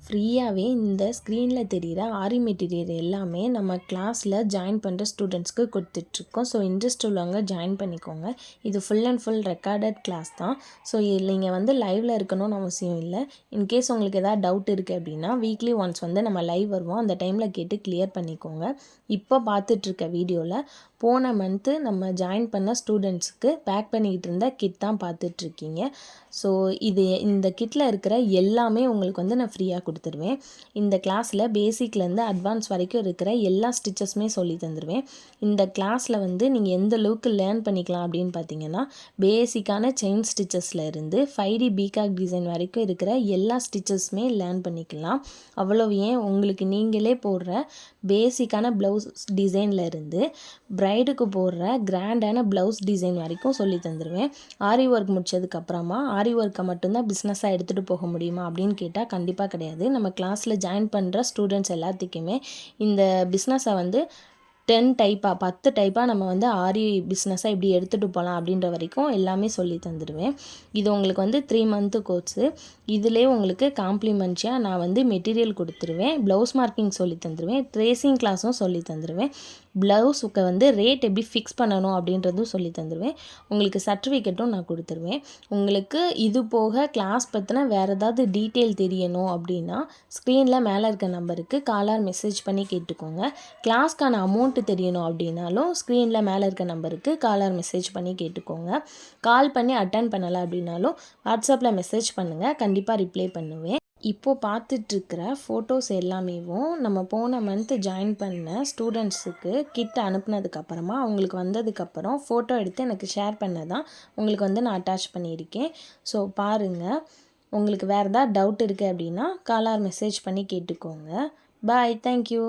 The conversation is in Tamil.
ஃப்ரீயாகவே இந்த ஸ்க்ரீனில் தெரிகிற ஆரி மெட்டீரியல் எல்லாமே நம்ம கிளாஸில் ஜாயின் பண்ணுற ஸ்டூடெண்ட்ஸ்க்கு கொடுத்துட்ருக்கோம். ஸோ இன்ட்ரெஸ்ட் உள்ளவங்க ஜாயின் பண்ணிக்கோங்க. இது full and full recorded class தான். ஸோ நீங்கள் வந்து லைவில் இருக்கணும்னு அவசியம் இல்லை. இன்கேஸ் உங்களுக்கு எதாவது டவுட் இருக்குது அப்படின்னா வீக்லி ஒன்ஸ் வந்து நம்ம லைவ் வருவோம். அந்த டைமில் கேட்டு கிளியர் பண்ணிக்கோங்க. இப்போ பார்த்துட்ருக்க வீடியோவில் போன மந்த்து நம்ம ஜாயின் பண்ண ஸ்டூடெண்ட்ஸுக்கு பேக் பண்ணிக்கிட்டு இருந்த கிட் தான் பார்த்துட்ருக்கீங்க. ஸோ இந்த கிட்டில் இருக்கிற எல்லாமே உங்களுக்கு வந்து நான் ஃப்ரீயாக கொடுத்துருவேன். இந்த கிளாஸில் பேசிக்லேருந்து அட்வான்ஸ் வரைக்கும் இருக்கிற எல்லா ஸ்டிச்சஸுமே சொல்லி தந்துடுவேன். இந்த கிளாஸில் வந்து நீங்கள் எந்த அளவுக்கு லேர்ன் பண்ணிக்கலாம் அப்படின்னு பார்த்தீங்கன்னா, பேசிக்கான செயின் ஸ்டிச்சஸில் இருந்து 5D பீகாக் டிசைன் வரைக்கும் இருக்கிற எல்லா ஸ்டிச்சஸுமே லேர்ன் பண்ணிக்கலாம். அவ்வளோ ஏன் உங்களுக்கு நீங்களே போடுற பேசிக்கான ப்ளவுஸ் டிசைனில் இருந்து ப்ரைடுக்கு போடுற கிராண்டான ப்ளவுஸ் டிசைன் வரைக்கும் சொல்லி தந்துடுவேன். ஆரி ஒர்க் முடித்ததுக்கப்புறமா ஆரி ஒர்க்கை மட்டும்தான் பிஸ்னஸாக எடுத்துகிட்டு போக முடியுமா அப்படின்னு கேட்டால் கண்டிப்பாக கிடையாது. நம்ம கிளாஸில் ஜாயின் பண்ணுற ஸ்டூடெண்ட்ஸ் எல்லாத்துக்குமே இந்த பிஸ்னஸை வந்து 10 டைப்பாக நம்ம வந்து ஆரி பிஸ்னஸை எப்படி எடுத்துகிட்டு போகலாம் அப்படின்ற வரைக்கும் எல்லாமே சொல்லி தந்துடுவேன். இது உங்களுக்கு வந்து 3 மந்த்து கோர்ஸு. இதிலே உங்களுக்கு காம்ப்ளிமெண்ட்ரியாக நான் வந்து மெட்டீரியல் கொடுத்துருவேன். ப்ளவுஸ் மார்க்கிங் சொல்லி தந்துடுவேன். ட்ரேசிங் கிளாஸும் சொல்லி தந்துடுவேன். ப்ளவுஸுக்கு வந்து ரேட் எப்படி ஃபிக்ஸ் பண்ணணும் அப்படின்றதும் சொல்லி தந்துடுவேன். உங்களுக்கு சர்டிஃபிகேட்டும் நான் கொடுத்துருவேன். உங்களுக்கு இது போக கிளாஸ் பற்றின வேறு ஏதாவது டீட்டெயில் தெரியணும் அப்படின்னா ஸ்க்ரீனில் மேலே இருக்க நம்பருக்கு காலர் மெசேஜ் பண்ணி கேட்டுக்கோங்க. கிளாஸ்க்கான அமௌண்ட்டு தெரியணும் அப்படின்னாலும் ஸ்க்ரீனில் மேலே இருக்க நம்பருக்கு காலர் மெசேஜ் பண்ணி கேட்டுக்கோங்க. கால் பண்ணி அட்டன் பண்ணலை அப்படின்னாலும் வாட்ஸ்அப்பில் மெசேஜ் பண்ணுங்கள், கண்டிப்பாக ரிப்ளை பண்ணுவேன். இப்போது பார்த்துட்ருக்கிற ஃபோட்டோஸ் எல்லாமேவும் நம்ம போன மந்த்து ஜாயின் பண்ண ஸ்டூடெண்ட்ஸுக்கு கிட் அனுப்புனதுக்கப்புறமா அவங்களுக்கு வந்ததுக்கப்புறம் ஃபோட்டோ எடுத்து எனக்கு ஷேர் பண்ண தான் உங்களுக்கு வந்து நான் அட்டாச் பண்ணியிருக்கேன். ஸோ பாருங்கள். உங்களுக்கு வேறு ஏதாவது டவுட் இருக்குது அப்படின்னா காலர் மெசேஜ் பண்ணி கேட்டுக்கோங்க. பாய். தேங்க்யூ.